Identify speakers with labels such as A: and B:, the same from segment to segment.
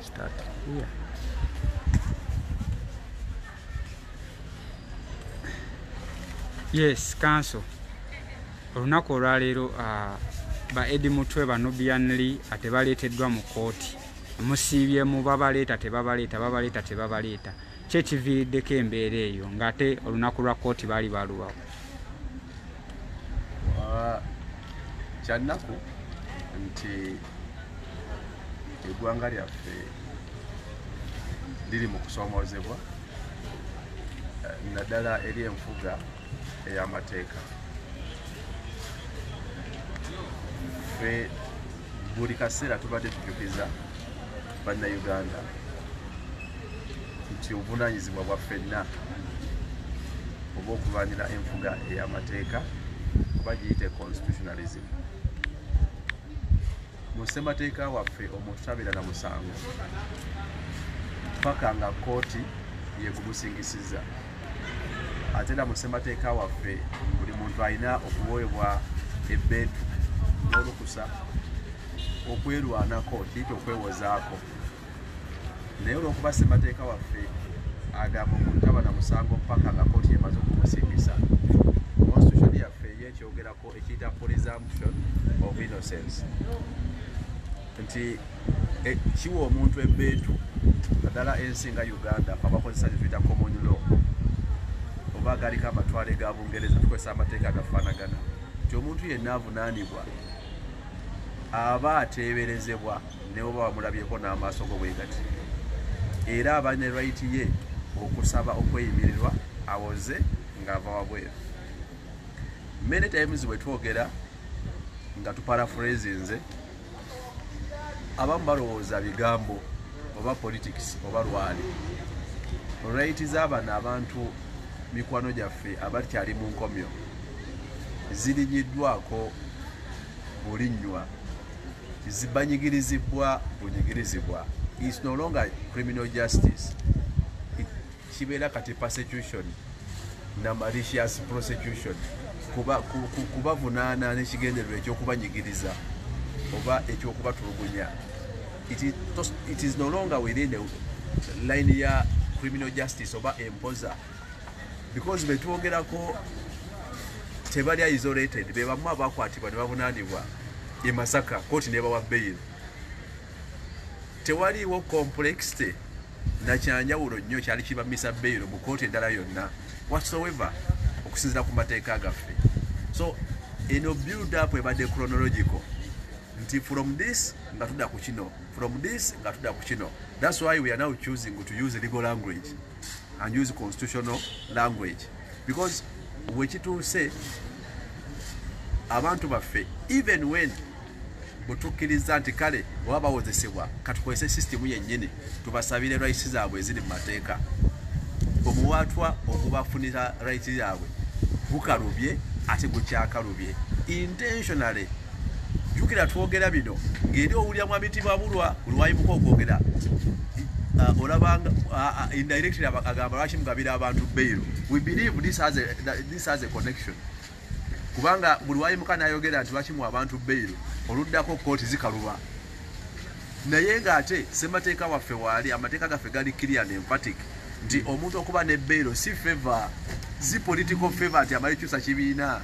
A: Start here. Yes, council. Olunaku olwaleero ba Eddie Mutwe ba Nubian Lee ate baleeteddwa mu kooti. Musiibyemu babaleeta tebabaleeta. Kye kiviiriddeko embeera eyo ng'ate olunaku lwa kooti baali balubawo.
B: Kyannaku nti eggwanga lyaffe liri mu kusoomoozebwa naddala eri enfuga ey'amateeka. Ffe buli kaseera tubadde tujjukiza bannayuganda nti obuvunaanyizibwa bwa ffenna oba okulwanira enfuga ey'amateeka oba giyite constitutionalism. Mu ssemateeka waffe omuntu tabeera na musango paka nga kooti yegumusingisizza. Ate era mu ssemateeka waffe buli muntu alina okuweebwa ebbeetu n'olukusa okwerwanako kiyite okwewozaako. Naye olw'okuba ssemateeka waffe agamba omuntu taba na musango paka nga kooti emaze okumusingisa, constitution yaffe ekyogerako ekiyita presumption of innocence, nti kiwa omuntu ebbeetu naddala ensi nga Uganda abakozesa kye tuyita common law oba agaliko amatwale ga Bungereza tukozesa amateeka agafaanagana, nti omuntu yenna avunaanibwa aba ateeberezebwa ne oba bamulabyeko n'amaaso go bwe gati, era aba ne right ye okusaba okweyimirirwa awoze ng'ava wabweru. Many times bwe twogera nga tuparaphrase nze, abamu balowooza bigambo oba politics oba lwali. Right z'abano abantu mikwano gyaffe abakyali mu nkomyo zirinyiddwako bulinnywa, zibanyigirizibwa bunyigirizibwa. It's no longer criminal justice. Kibeera kati persecution na malicious prosecution, kubavunaana n'ekigendererwa eky'okubanyigiriza oba ekyokubatulugunya. It is no longer within the line ya criminal justice oba empoza, because betwogerako tebali isolated, be bamu abakwatibwa ne bavunaanibwa e Masaka kooti nebawa bail. Tewaliwo complexity na kyanjawulo nnyo kyali kibamisa bail mu kooti endala yonna whatsoever okusinziira ku mateeka gaffe. So eno build up ebadde chronological nti from this nga tudda ku kino, from this nga tudda ku kino. That's why we are now choosing to use legal language and use constitutional language, because wekituuse abantu baffe even when butukkiriza nti kale oba bawozesebwa katukozese system yennyini tubasabire rights zaabwe eziri mu mateeka, omuwaatwa okubafunira rights zaabwe bukalubye ate gukyakalubye intentionally. Jukira twogera bino ngeri owulira mu mitima bulwa olwayimuka okwogera olabanga indirectly agamba lwaki mugabira abantu bail. We believe this has a connection, kubanga buli wayimuka n'ayogera nti lwaki mu abantu bail oluddako kooti zikaluba. Naye ng'ate ssemateeka waffe waali amateeka gaffe gali clear and emphatic nti omuntu okuba ne bail si favor, si political favor nti amale kyusa kibiina,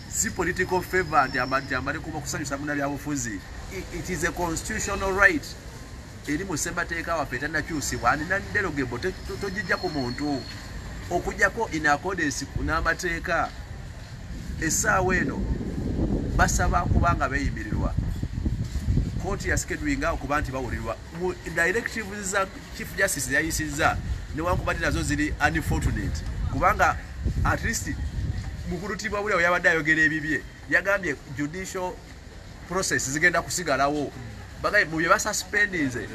B: si political favor nti amale kuba kusanyusa munnabyabufuzi. It is a constitutional right. Eri mu ssemateeka waffe tannakyusibwa and non-derogable, togijja ku muntu okujjako in accordance n'amateeka. Essaawa eno basaba kubanga beeyimirirwa, kooti ya schedulinga okuba nti bawulirwa mu directives za Chief Justice yayisizza newankubadde nazo ziri unfortunate, kubanga at least mukulutibwa buli yabadde ayogera ebibye yagambye judicial process zigenda kusigalawo bagaye mu bye basuspendinze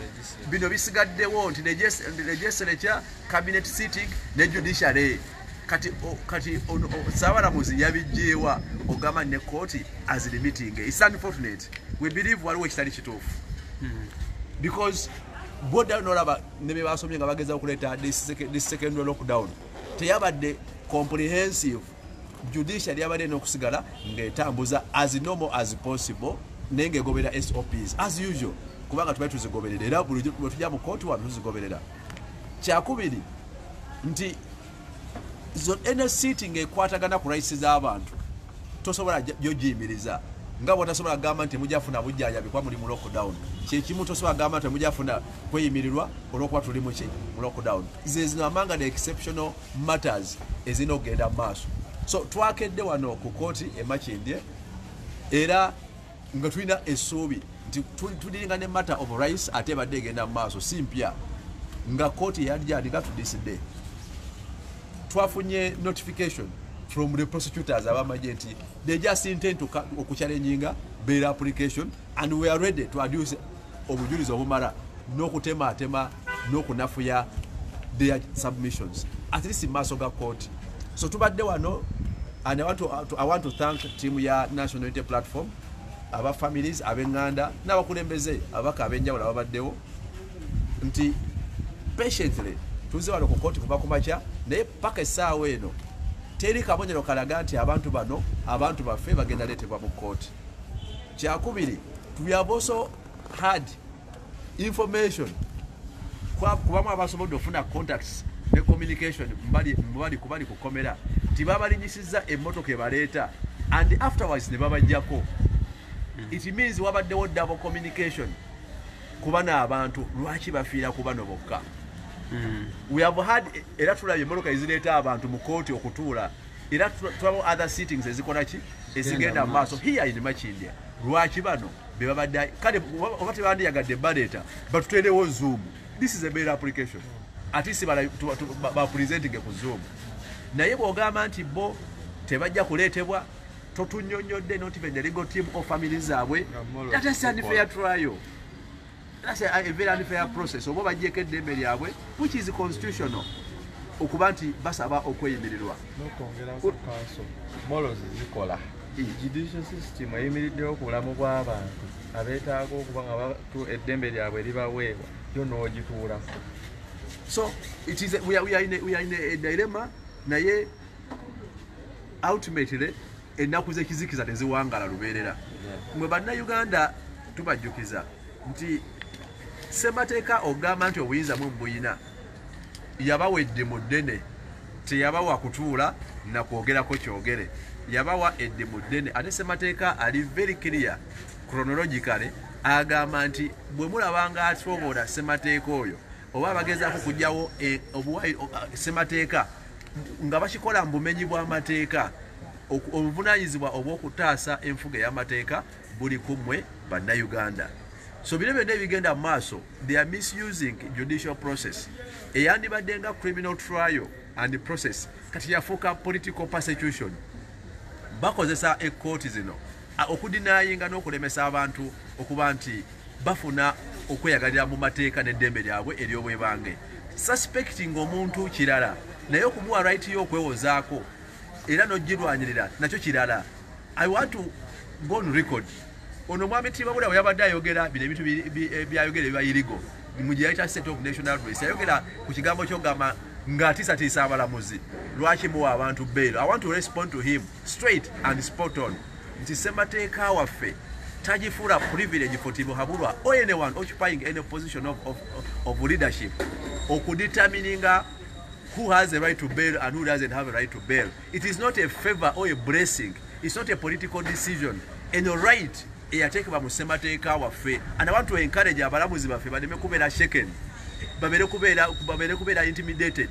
B: bino bisigaddewo nti legislature cabinet sitting ne judiciary. Kati Sawalamuzi yabijjeewa ogamba ne kooti as limiting. It's unfortunate. We believe waliwo ekitali kituufu because boda nolaba ne be basomye nga bageza okuleeta this second lockdown teyabadde comprehensive. Judiciary yabadde n'okusigala ng'etambuza as normal as possible nenge gobera SOPs as usual. kubanga tuba tuzigoberera era buli bwe tujja mu kooti wano tuzigoberera. Kyakubiri nti ene sitting ekwatagana ku rights z'abantu tosobola gyogiyimiriza nga bw'otasobola gamba nti mujafuna bujjanjabi kwa muli mu lockdown. Kyekimu tosobola gamba nti mujafuna kweyimirirwa olw'okuba tuli mu lockdown. Zino amanga the exceptional matters ezina okugenda mu maaso. So twakedde wano ku kooti e Makindye era nga tulina essuubi nti tuliringa ne matter of rights ate badde egenda mu maaso si mpya nga kooti yadjandika to this day. Twafunye notification from the prosecutors abamagye nti they just intend to okuchallenging bail application and we are ready to adduce obujulizi obumala n'okutemaatema n'okunafuya their submissions at least in maaso ga court. So tubadde wano and I want to thank team ya National Unity Platform, aba families, abenganda n'abakulembeze abaka abenjawulo ababaddewo nti patiently tuze wano ku court kuva ku makya naye paka essaawa eno teri kabonero kalaga nti abantu bano abantu baffe bagenda leetebwa mu court. Kyakubiri, we have also had information kubamu abasobodde okufuna contacts ne communication mbali kukomera nti babalinyisizza emmotoka ebaleeta and afterwards ne babajjako. It means wabaddewo double communication kuba n'abantu lwaki bafiira ku bano bokka. We have had era tulabye emmotoka ezireeta abantu mu kooti okutuula era tulabo other sittings ezikola ki ezigenda mu maaso here in Makindye. Lwaki bano be babadde kale oba tebandiyagadde baleeta batuteerewo Zoom. This is a bail application at least ba presenting ku Zoom. Naye bw'ogamba nti bo tebajja kuleetebwa totunnyonnyodde not even the legal team or family zaabwe. That is an unfair trial. That's a very unfair process. Oba bajjeko eddembe lyabwe which is constitutional okuba nti basaba okweyimirirwa.
C: N'okwongera ku council molos zikola judicial system eyimiriddewo ku bulamu bw'abantu abeetaaga okuba nga eddembe lyabwe libaweebwa yo n'ogituulako.
B: So it is we are in a dilemma naye ultimately ennaku z'ekizikiza teziwangala lubeerera. Mwe bannayuganda tubajjukiza nti Ssemateeka ogamba nti obuyinza mu buyina yabawedde mu ddene teyabawa kutuula na kwogerako kyogere yabawa edde mu ddene ate Ssemateeka ali very clear chronologically agamba nti bwe mulabanga asobola Ssemateeka oyo oba bagezaako kujjawo Ssemateeka nga bakikola mu bumenyi bw'amateeka obuvunaanyizibwa obw'okutaasa enfuga ey'amateeka buli kummwe bannayuganda. So bino byonna ebigenda mu maaso they are misusing judicial process eyandibadde nga criminal trial and process kati yafuuka political persecution. Bakozesa ekkooti zino okudinaayinga n'okulemesa abantu okuba nti bafuna okweyagalira mu mateeka n'eddembe lyabwe ery'obwebange. Suspecting omuntu kirala naye okumuwa right y'okwewozaako era n'ogirwanirira nakyo kirala. I want to go on record ono mwami Tibabula bwe yabadde ayogera bino ebintu byayogera ebiba irigo mu gihe kya state of national race ayogera ku kigambo ky'ogamba ng'atiisatiisa abalamuzi lwaki muwa abantu bail. I want to respond to him straight and spot on nti Ssemateeka waffe tagifuula privilege for Tibuhaburwa or anyone occupying any position of leadership okudetermining who has a right to bail and who doesn't have a right to bail. It is not a favor or a blessing. It's not a political decision. And your right eyateekebwa mu Ssemateeka waffe. And I want to encourage abalamuzi baffe baleme kubeera shaken, babere kubeera intimidated,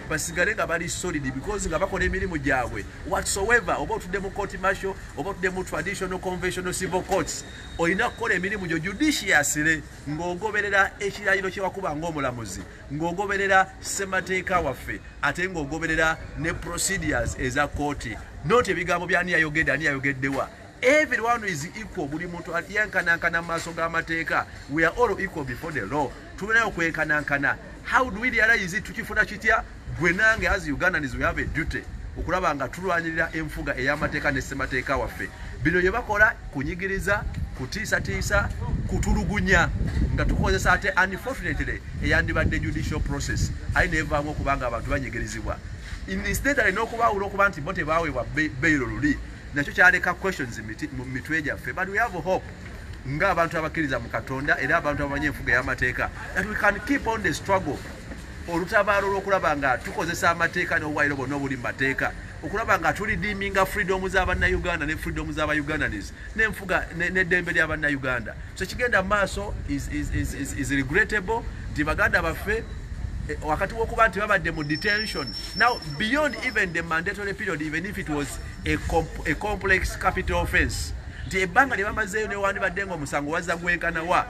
B: basigale nga bali solid because nga bakola emirimu gyabwe whatsoever. Oba otudde mu court martial oba otudde mu traditional conventional civil courts olina kukola emirimu gyo judiciously ng'ogoberera ekirayiro kye wakuba ng'omulamuzi, ng'ogoberera Ssemateeka waffe ate ng'ogoberera ne procedures eza kooti, not ebigambo byani yayogedde ani yayogeddewa. Everyone is equal. Buli muntu yankanankana mu maaso g'amateeka. We are all equal before the law. Tulina okwenkanankana. How do we realize it? Tukifuna kitya? Gwe nange as Ugandans we have a duty okulaba nga tulwanirira enfuga ey'amateeka ne Ssemateeka waffe. Bino bye bakola kunyigiriza, kutiisatiisa, kutulugunya nga tukozesa ate unfortunately eyandibadde judicial process ayinevaamu okubanga abantu banyigirizibwa. Instead alina okubaawula okuba nti bo tebaweebwa bail luli nakyo kyaleka questions mu mitwe gyaffe. But we have hope nga abantu abakkiriza mu Katonda era abantu abamanyi enfuga y'amateeka, that we can keep on the struggle olutabaalo olw'okulaba nga tukozesa amateeka n'obwayiro bonna obuli mu mateeka okulaba nga tulidiminga freedom z'abannayuganda ne freedom z'abayugandanis n'enfuga n'eddembe ly'abannayuganda. So kigenda maaso is regrettable nti baganda baffe wakati w'okuba nti babadde mu detention. Now beyond even the mandatory period, even if it was a complex capital offense, nti ebbanga lye bamazeeyo newandibadde nga omusango wazza gwenkanawa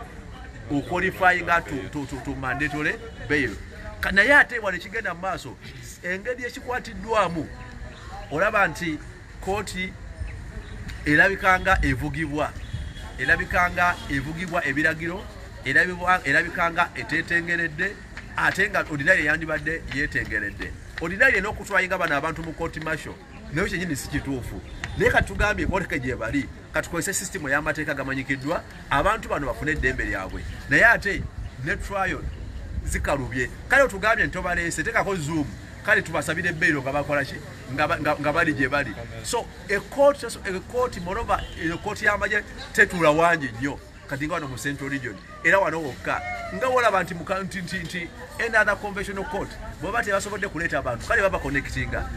B: oqualifyinga to mandatory bail. Naye ate wano kigenda mu maaso engeri ekikwatiddwamu olaba nti kooti erabikanga evugibwa ebiragiro, erabikanga etetengeredde ate nga ordinary yandibadde yetengeredde. Ordinary n'okutwayinga bano abantu mu kooti martial nayo kyenyini si kituufu. Naye katugambye kootike gye bali katukozese system y'amateeka gamanyikiddwa abantu bano bafune eddembe lyabwe, naye ate ne trial zikalubye. Kale otugambye nti tobaleese tekako zoom kale tubasabire ebbeero nga bakola ki nga bali gye bali. So a court moreover court y'amagye tetula wangi nnyo kati nga wano mu Central Region era wano wokka nga wolaba nti nti another conventional court bw'oba tebasobodde kuleeta abantu kale baba connectinga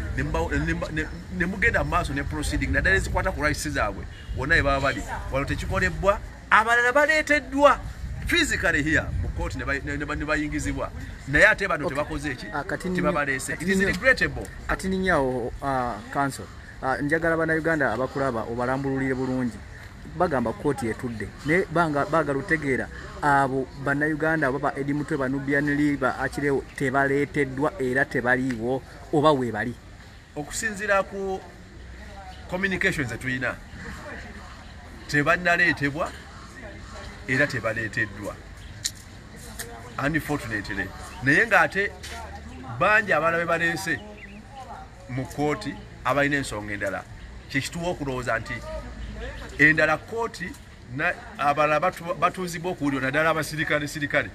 B: ne mugenda mu maaso ne proceeding naddala ezikwata ku rights zaabwe wonna we baba bali. Wano tekikolebwa, abalala baleeteddwa physically here mu court ne bayingizibwa naye ate bano tebakoze eki tebabaleese. It is regrettable.
D: Kati ninyawo council njagala bannayuganda abakulaba obalambululire bulungi. Bagamba kooti etudde ne baagala otegeera abo bannayuganda baba Eddie Mutwe Nubian Liba akirewo tebaleeteddwa era tebaliiwo oba weebali.
B: Okusinziira ku communications zetulina tebannaleetebwa era tebaleeteddwa unfortunately. Naye ng'ate bangi abaana be baleese mu kooti abalina ensonga endala kyekituwa okulowooza nti endala kooti abalala batuuzibwa okuwulira naddala abasirikale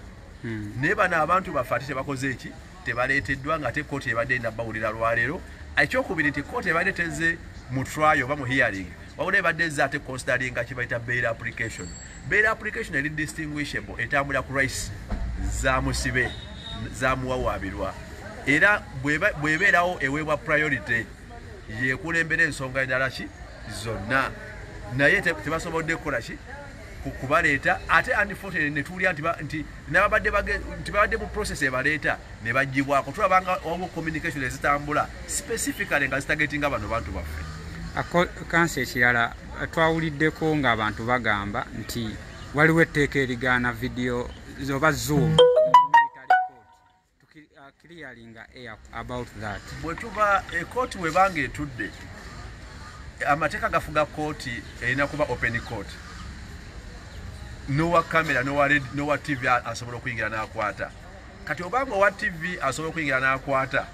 B: naye bano abantu baffe ate tebakoze eki tebaleeteddwa ng'ate kooti ebadde enabawulira lwaleero. Ekyokubiri nti kooti ebadde teze mu trial oba mu hearing wabula ebadde ezze ate considering kibayita bail application. Bail application eri distinguishable etambula ku rights za musibe zamuwawaabirwa era bw'ebeerawo eweebwa priority yeekulembera ensonga endala ki zonna naye tebasobodde kukola ki kubaleeta ate unfortunately ne tuwulira nti babadde mu process ebaleeta ne bagibwako tulabanga wamu communication ezitambula specifically nga zitagetinga bano bantu baffe.
A: Kansi ekirala twawuliddeko ng'abantu bagamba nti waliwo etteeka erigaana video oba zoom clearing air about that.
B: Bwe tuba ekooti webanga etudde amateeka gafuga kooti erina kuba open court. Nowa camera nowa TV asobola okuyingira n'akwata. Kati obanga owa TV asobola okuyingira n'akwata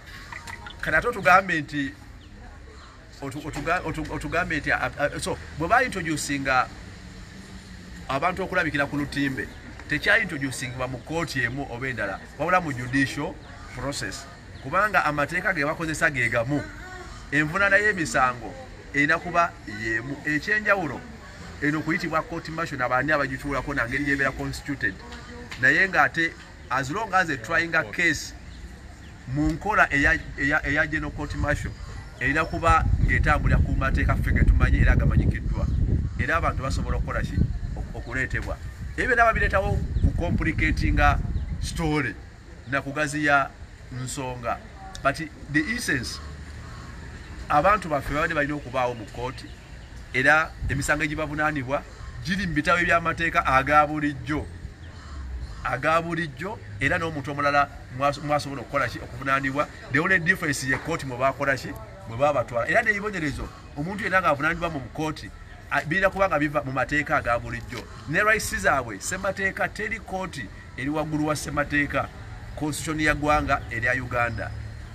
B: kati ate otugambe nti otugambe nti so bwe bayintroducinga abantu okulabikira ku lutimbe tekyayintroducingibwa mu kooti emu oba endala wabula mu judicial process kubanga amateeka ge bakozesa ge gamu. Envunaana y'emisango erina kuba yemu. Ekyenjawulo eno kuyitibwa court martial n'abaani abagituulako nangeri gyebeera constituted naye ng'ate as long as trying a case mu nkola eya general court martial erina kuba ng'etambulira ku mateeka ffe ge tumanyi era gamanyikiddwa era abantu basobola okukola ki okuleetebwa. Ebyo naba bireetawo ku complicatinga story na kugaziya nsonga but the essence abantu baffe babadde balina okubaawo mu kooti era emisango egibavunaanibwa giri mu bitabo eby'amateeka aga bulijjo era n'omuntu omulala mwasobola okukola ki okuvunaanibwa. The only difference ye kooti mwe bakola ki mwe babatwala era n'ebibonerezo omuntu yenna ng'avunaanibwa mu kooti birina kuba nga biva mu mateeka aga bulijjo ne rights zaabwe. Ssemateeka teri kooti eri waggulu wa ssemateeka constitution ya ggwanga erya Uganda.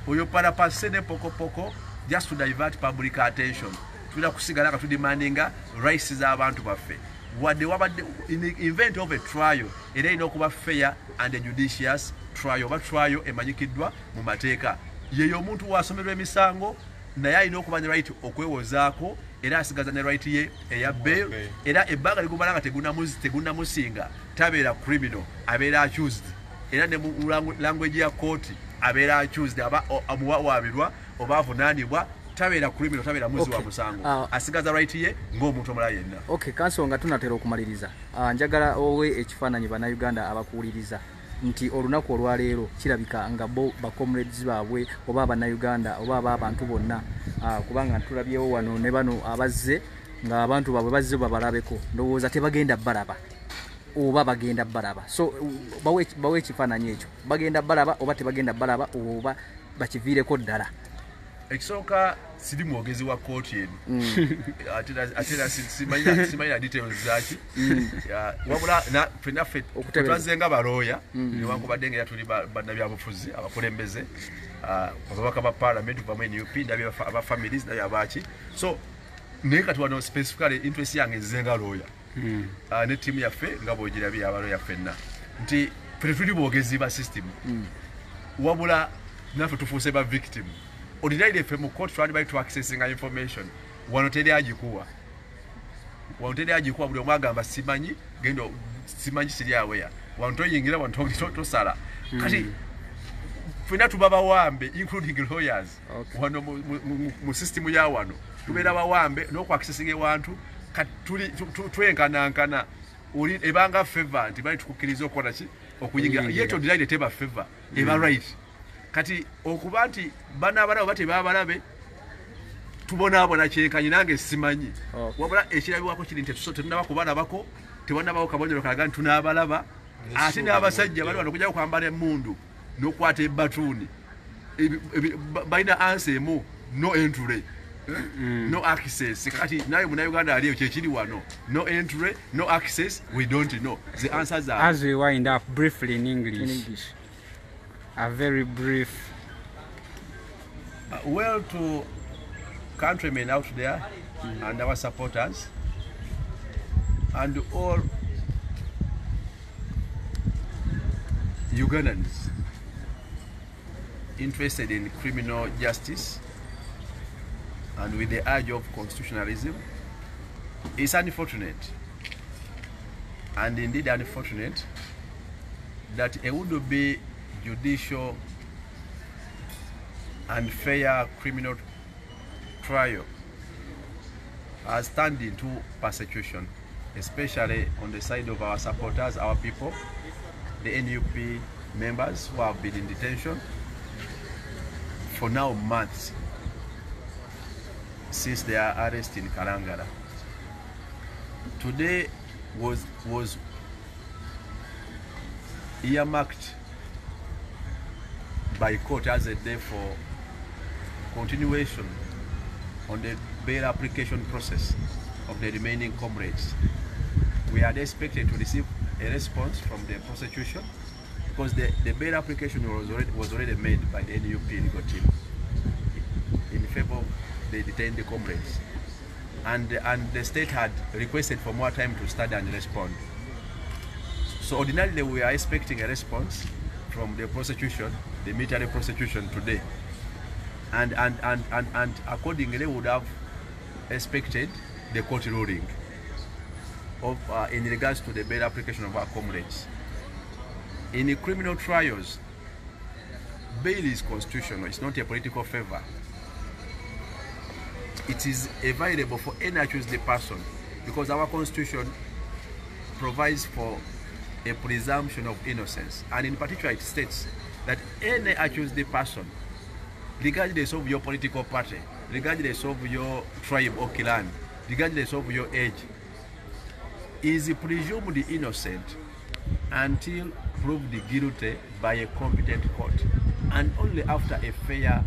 B: Oyo parapase ne pokopoko just to divert public attention tulina kusigala nga tudemandinga rights z'abantu baffe wadde wabadde in the event of a trial era erina okuba fair and a judicious trial oba trial emanyikiddwa mu mateeka. Yeyo omuntu waasomerwa emisango naye alina okuba ne right okwewozaako era asigaza ne right ye eya bail era ebbanga ligumala nga tegunamusinga tabeera criminal abeera accused era ne mu language ya court abeera accused amuwawaabirwa oba avunaanibwa tabeera criminal tabeera muzi wa musango asigaza right ye ng'omuntu omulala yenna.
D: Okay, Council nga tunatera okumaliriza njagala owe ekifaananyi bannayuganda abakuwuliriza nti olunaku olwaleero kirabika nga bo bacomrades baabwe oba abannayuganda oba abantu bonna kubanga tulabyewo wano ne bano abazze nga abantu baabwe bazze babalabeko ndowooza tebagenda balaba oba bagenda balaba, so bawe ekifaananyi ekyo bagenda balaba oba tebagenda balaba oba bakiviireko ddala.
B: Ekisooka siri mwogezi wa kooti eno ate simanyira details zaki wabula fenaffe twazenga balooya newankubadde nga tuli bannabyabufuzi abakulembeze ababaka ba parliament vamu NUP ndabye aba families ndabye abaki, so naye kati wano specifically interest yange nzenga looya ne tiimu yaffe nga bwogirabye abalooya ffenna nti ffe tuli bwogezi ba system wabula naffe tufuuse ba victim. Ordinarily ffe mu court twali bali tu accessing information wano teri agikuwa buli omu agamba simanyi gendo simanyi siri aware wano toyingira wano tosala kati ffenna tuba bawambe including lawyers wano mu system ya wano tubeera bawambe n'okwaccessing ewantu twenkanankana oli ebanga favor nti bali tukukkiriza okukola ki okuyingira yet ordinarily teba favor eba right kati okuba nti banaabalabe bate babalabe tubonaabona kyenkanyi nange simanyi wabula ekirabibwako kiri nti tetunaba kubalabako tewanabawo kabonero kalaga nti tunaabalaba ate n'abasajja bali wano okujjako kwambala emmundu n'okukwata ebbatuuni balina ansa emu no entry no access. Kati naye Munnayuganda aliyo kyekiri wano no entry no access, we don't know the answers are.
A: As we wind up briefly in English. A very brief.
B: Well, to countrymen out there and our supporters and all Ugandans interested in criminal justice and with the urge of constitutionalism, it's unfortunate and indeed unfortunate that it would be judicial and fair criminal trial has turned into persecution, especially on the side of our supporters, our people, the NUP members who have been in detention for now months since their arrest in Kalangala. Today was earmarked by court as a day for continuation on the bail application process of the remaining comrades. We had expected to receive a response from the prosecution because the bail application was already made by the NUP legal team in favor of the detained comrades, and the state had requested for more time to study and respond. So ordinarily we are expecting a response from the prosecution, the military prosecution today, and accordingly would have expected the court ruling of in regards to the bail application of our comrades. In the criminal trials, bail is constitutional, it's not a political favor. It is available for any accused person because our constitution provides for a presumption of innocence, and in particular it states that any accused person, regardless of your political party, regardless of your tribe or clan, regardless of your age, is presumed innocent until proved guilty by a competent court, and only after a fair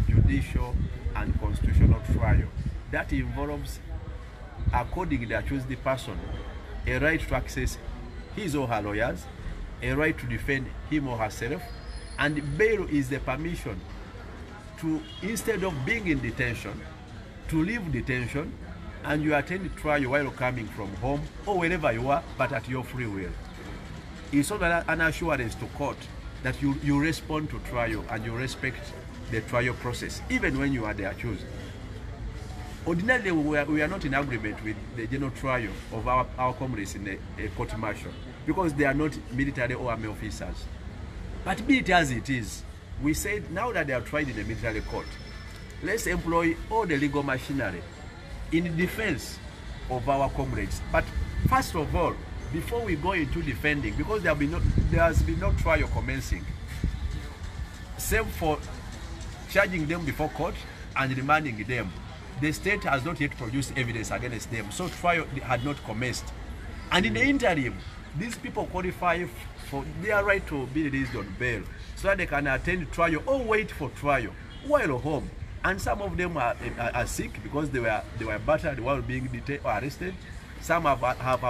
B: judicial and constitutional trial that involves, according to the accused person, a right to access his or her lawyers, a right to defend him or herself, and bail is the permission to, instead of being in detention, to leave detention and you attend trial while coming from home or wherever you are, but at your free will. It's not an assurance to court that you respond to trial and you respect the trial process, even when you are the accused. Ordinarily, we are not in agreement with the general trial of our comrades in a court martial because they are not military or army officers. But be it as it is, we said now that they are tried in a military court, let's employ all the legal machinery in defense of our comrades. But first of all, before we go into defending, because there has been no trial commencing, same for charging them before court and remanding them, the state has not yet produced evidence against them, so trial had not commenced. And in the interim, these people qualify for their right to be released on bail so that they can attend trial or wait for trial while home. And some of them are sick because they were battered while being detained or arrested. Some have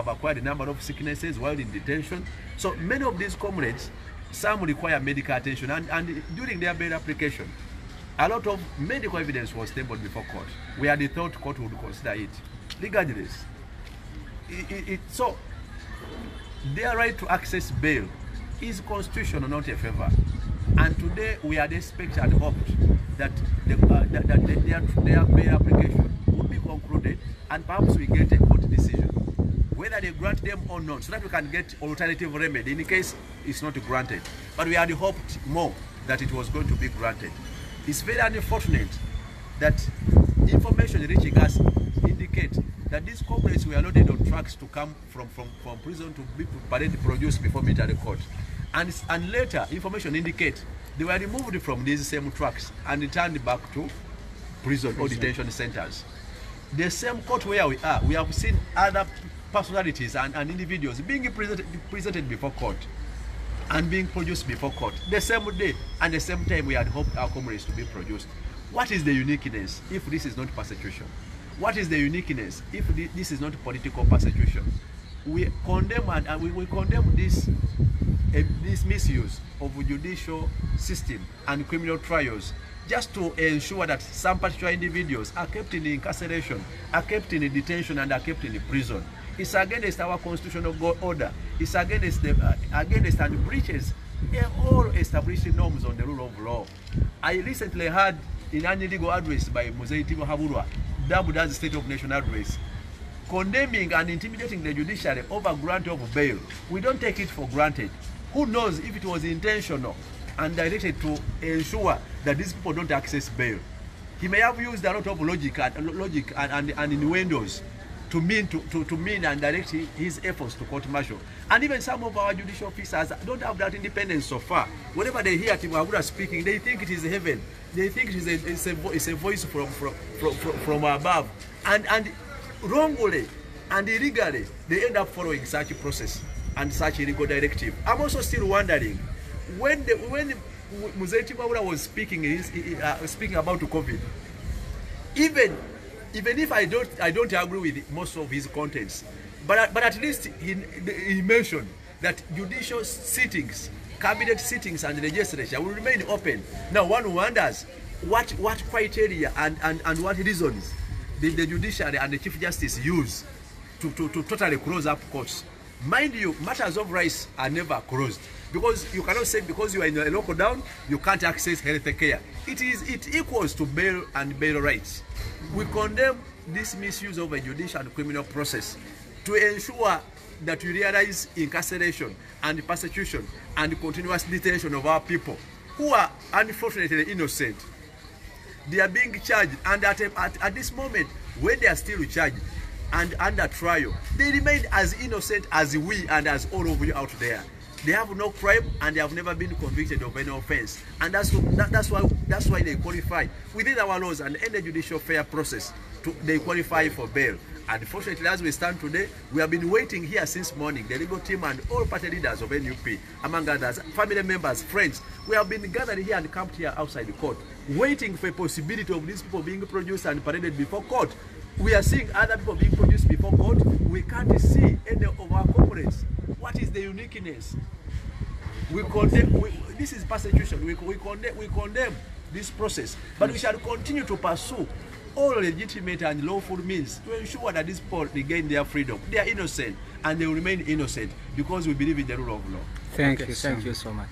B: acquired a number of sicknesses while in detention. So many of these comrades, some require medical attention, and during their bail application, a lot of medical evidence was tabled before court, where the thought court would consider it. Regardless, so their right to access bail is constitutional, not a favor. And today we had expected and hoped that their bail application would be concluded, and perhaps we get a court decision, whether they grant them or not, so that we can get alternative remedy in case it's not granted. But we had hoped more that it was going to be granted. It's very unfortunate that information reaching us indicate that these comrades were loaded on trucks to come from prison to be produced before military court. And later, information indicate they were removed from these same trucks and returned back to prison or detention centers. The same court where we are, we have seen other personalities and individuals being presented before court and being produced before court the same day and the same time we had hoped our comrades to be produced. What is the uniqueness if this is not persecution? What is the uniqueness if this is not political persecution? We condemn and we condemn this misuse of judicial system and criminal trials just to ensure that some particular individuals are kept in incarceration, are kept in detention, and are kept in prison. It's against our constitutional order. It's against and breaches all established norms on the rule of law. I recently heard in an illegal address by Muzei Timo Haburwa, dubbed as State of Nation address, condemning and intimidating the judiciary over grant of bail. We don't take it for granted. Who knows if it was intentional and directed to ensure that these people don't access bail? He may have used a lot of logic and innuendos to mean and direct his efforts to court martial. And even some of our judicial officers don't have that independence so far. Whenever they hear Timo Haburwa speaking, they think it is heaven. They think it's a voice from above. And wrongly and illegally, they end up following such a process and such illegal directive. I'm also still wondering, when Muzei Timo Haburwa was speaking about COVID, even if I don't agree with most of his contents, but at least he mentioned that judicial sittings, cabinet sittings, and legislature will remain open. Now one wonders what criteria and what reasons did the judiciary and the Chief Justice use to totally close up courts. Mind you, matters of rights are never closed, because you cannot say because you are in a lockdown you can't access health care. It equals to bail and bail rights. We condemn this misuse of a judicial and criminal process to ensure that we realize incarceration and persecution and continuous detention of our people who are unfortunately innocent. They are being charged, and at this moment, when they are still charged and under trial, they remain as innocent as we and as all of you out there. They have no crime and they have never been convicted of any offense, and that's why they qualify within our laws and any judicial fair process. They qualify for bail. And fortunately, as we stand today, we have been waiting here since morning. The legal team and all party leaders of NUP, among others, family members, friends, we have been gathered here and camped here outside the court, waiting for a possibility of these people being produced and paraded before court. We are seeing other people being produced before court. We can't see any of our comrades. What is the uniqueness? We condemn. This is persecution. We condemn this process, but we shall continue to pursue all legitimate and lawful means to ensure that these people regain their freedom. They are innocent and they will remain innocent because we believe in the rule of law.
A: Thank you so much.